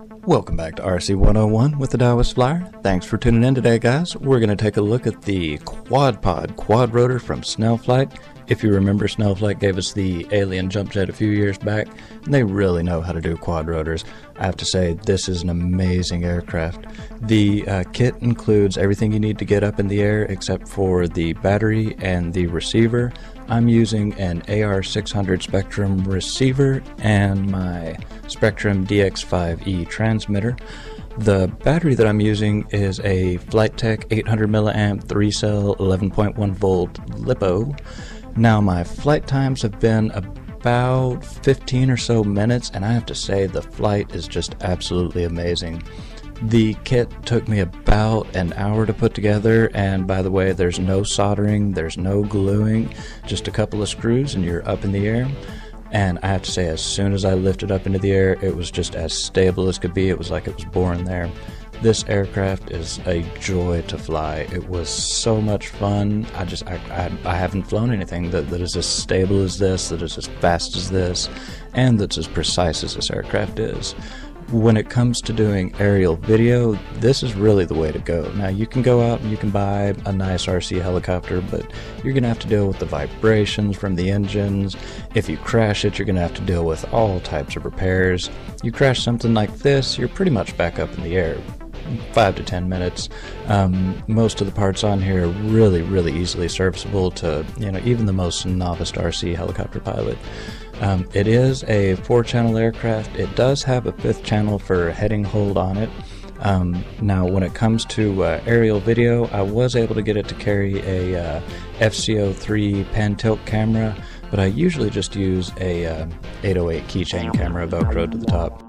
Welcome back to RC 101 with the TaoistFlyer. Thanks for tuning in today, guys. We're going to take a look at the QuadPod Quad Rotor from Snellflight. If you remember, Snellflight gave us the alien jump jet a few years back, and they really know how to do quad rotors. I have to say, this is an amazing aircraft. The kit includes everything you need to get up in the air except for the battery and the receiver. I'm using an AR600 Spectrum receiver and my Spectrum DX5E transmitter. The battery that I'm using is a FlightTech 800 milliamp 3-cell 11.1 volt LiPo. Now my flight times have been about 15 or so minutes, and I have to say the flight is just absolutely amazing. The kit took me about an hour to put together, and by the way, there's no soldering, there's no gluing, just a couple of screws and you're up in the air. And I have to say, as soon as I lifted up into the air, it was just as stable as could be. It was like it was born there. This aircraft is a joy to fly. It was so much fun. I haven't flown anything that is as stable as this, that is as fast as this, and that's as precise as this aircraft is. When it comes to doing aerial video, this is really the way to go. Now, you can go out and you can buy a nice RC helicopter, but you're going to have to deal with the vibrations from the engines. If you crash it, you're going to have to deal with all types of repairs. You crash something like this, you're pretty much back up in the air. 5 to 10 minutes. Most of the parts on here are really easily serviceable to, even the most novice RC helicopter pilot. It is a 4-channel aircraft. It does have a 5th channel for heading hold on it. Now, when it comes to aerial video, I was able to get it to carry a FCO3 pan tilt camera, but I usually just use a 808 keychain camera velcroed to the top.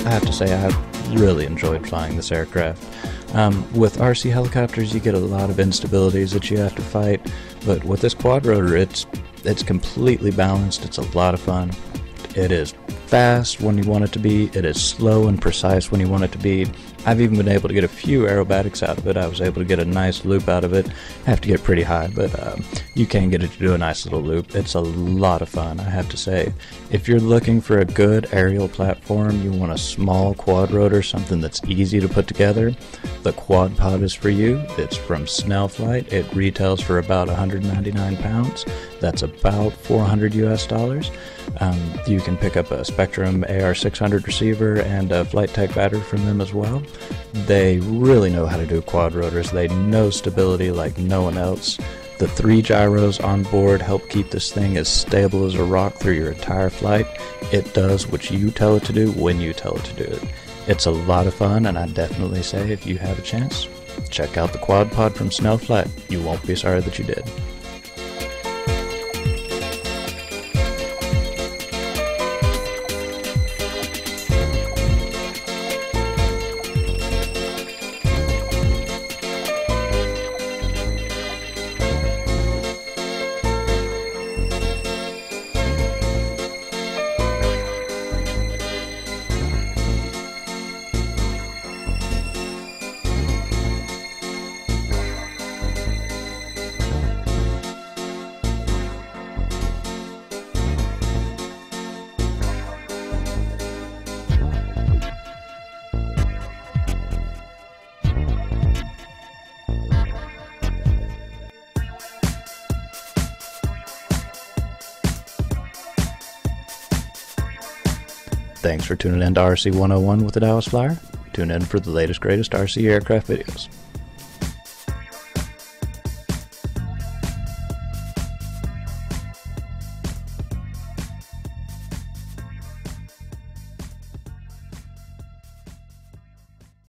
I have to say I really enjoyed flying this aircraft. With RC helicopters, you get a lot of instabilities that you have to fight, but with this quad rotor, it's completely balanced. It's a lot of fun. It is fast when you want it to be. It is slow and precise when you want it to be. I've even been able to get a few aerobatics out of it. I was able to get a nice loop out of it. I have to get pretty high, but you can get it to do a nice little loop. It's a lot of fun, I have to say. If you're looking for a good aerial platform, you want a small quad rotor, something that's easy to put together, the QuadPod is for you. It's from Snellflight. It retails for about 199 pounds. That's about $400 US. You can pick up a Spectrum AR600 receiver and a Flight Tech battery from them as well. They really know how to do quad rotors. They know stability like no one else. The 3 gyros on board help keep this thing as stable as a rock through your entire flight. It does what you tell it to do when you tell it to do it. It's a lot of fun, and I definitely say if you have a chance, check out the QuadPod from Snellflight. You won't be sorry that you did. Thanks for tuning in to RC 101 with the TaoistFlyer. Tune in for the latest, greatest RC aircraft videos.